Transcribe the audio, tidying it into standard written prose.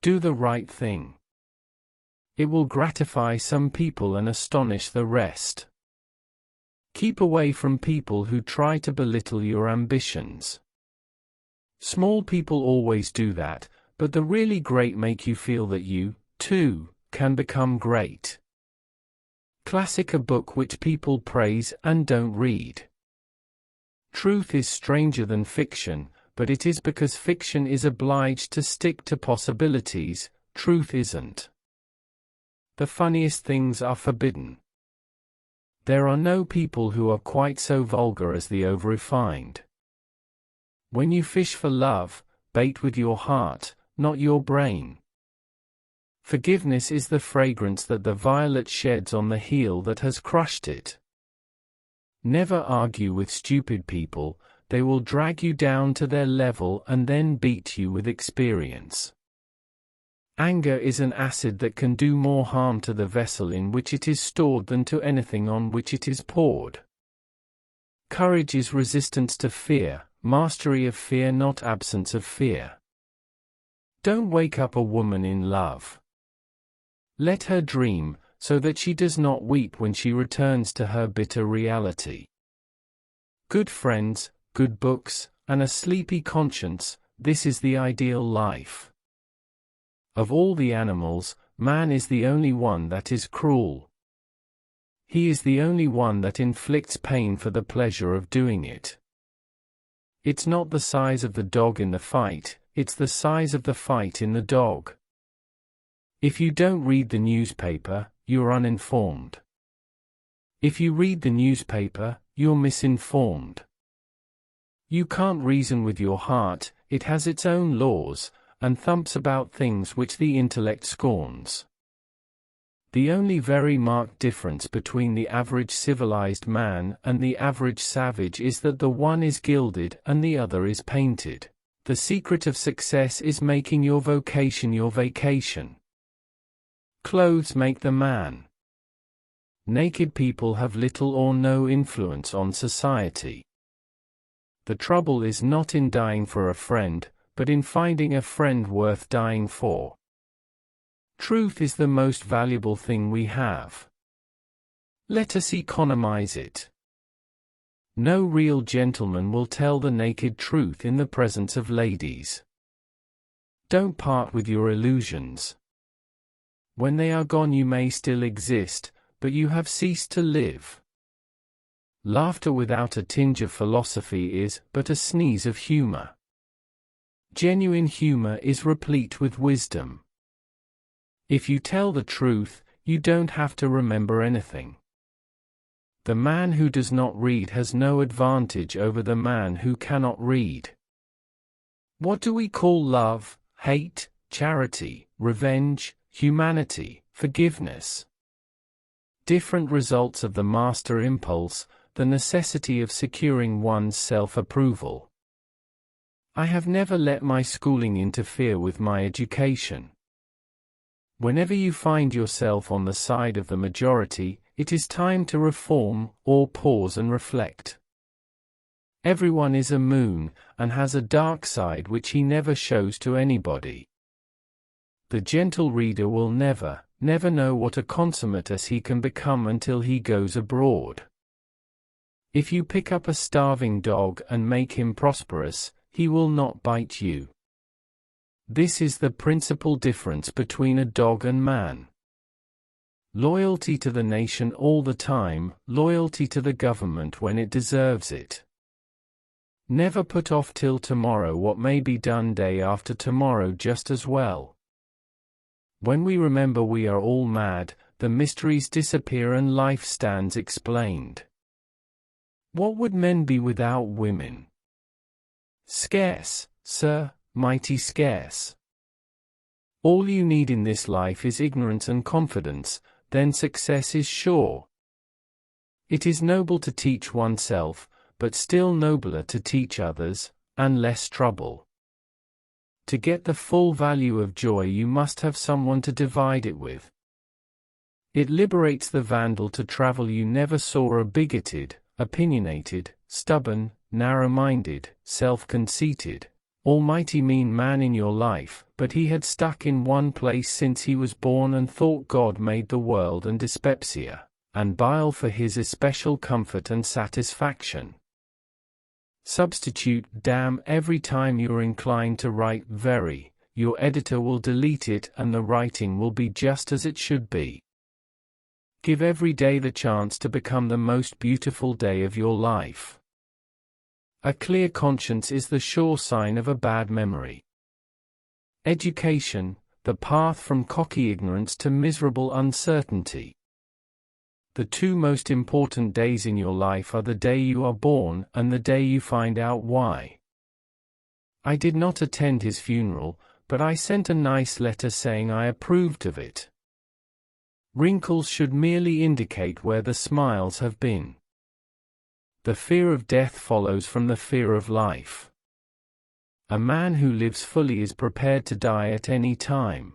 Do the right thing. It will gratify some people and astonish the rest. Keep away from people who try to belittle your ambitions. Small people always do that, but the really great make you feel that you, too, can become great. Classic: a book which people praise and don't read. Truth is stranger than fiction, but it is because fiction is obliged to stick to possibilities, truth isn't. The funniest things are forbidden. There are no people who are quite so vulgar as the over-refined. When you fish for love, bait with your heart, not your brain. Forgiveness is the fragrance that the violet sheds on the heel that has crushed it. Never argue with stupid people, they will drag you down to their level and then beat you with experience. Anger is an acid that can do more harm to the vessel in which it is stored than to anything on which it is poured. Courage is resistance to fear, mastery of fear, not absence of fear. Don't wake up a woman in love. Let her dream, so that she does not weep when she returns to her bitter reality. Good friends, good books, and a sleepy conscience, this is the ideal life. Of all the animals, man is the only one that is cruel. He is the only one that inflicts pain for the pleasure of doing it. It's not the size of the dog in the fight, it's the size of the fight in the dog. If you don't read the newspaper, you're uninformed. If you read the newspaper, you're misinformed. You can't reason with your heart, it has its own laws, and thumps about things which the intellect scorns. The only very marked difference between the average civilized man and the average savage is that the one is gilded and the other is painted. The secret of success is making your vocation your vacation. Clothes make the man. Naked people have little or no influence on society. The trouble is not in dying for a friend, but in finding a friend worth dying for. Truth is the most valuable thing we have. Let us economize it. No real gentleman will tell the naked truth in the presence of ladies. Don't part with your illusions. When they are gone you may still exist, but you have ceased to live. Laughter without a tinge of philosophy is but a sneeze of humor. Genuine humor is replete with wisdom. If you tell the truth, you don't have to remember anything. The man who does not read has no advantage over the man who cannot read. What do we call love, hate, charity, revenge, humanity, forgiveness? Different results of the master impulse, the necessity of securing one's self-approval. I have never let my schooling interfere with my education. Whenever you find yourself on the side of the majority, it is time to reform, or pause and reflect. Everyone is a moon, and has a dark side which he never shows to anybody. The gentle reader will never know what a consummatus he can become until he goes abroad. If you pick up a starving dog and make him prosperous, he will not bite you. This is the principal difference between a dog and man. Loyalty to the nation all the time, loyalty to the government when it deserves it. Never put off till tomorrow what may be done day after tomorrow just as well. When we remember we are all mad, the mysteries disappear and life stands explained. What would men be without women? Scarce, sir, mighty scarce. All you need in this life is ignorance and confidence, then success is sure. It is noble to teach oneself, but still nobler to teach others, and less trouble. To get the full value of joy you must have someone to divide it with. It liberates the vandal to travel you never saw, a bigoted, opinionated, stubborn, narrow-minded, self-conceited, almighty mean man in your life, but he had stuck in one place since he was born and thought God made the world and dyspepsia, and bile for his especial comfort and satisfaction. Substitute damn every time you're inclined to write very, your editor will delete it and the writing will be just as it should be. Give every day the chance to become the most beautiful day of your life. A clear conscience is the sure sign of a bad memory. Education, the path from cocky ignorance to miserable uncertainty. The two most important days in your life are the day you are born and the day you find out why. I did not attend his funeral, but I sent a nice letter saying I approved of it. Wrinkles should merely indicate where the smiles have been. The fear of death follows from the fear of life. A man who lives fully is prepared to die at any time.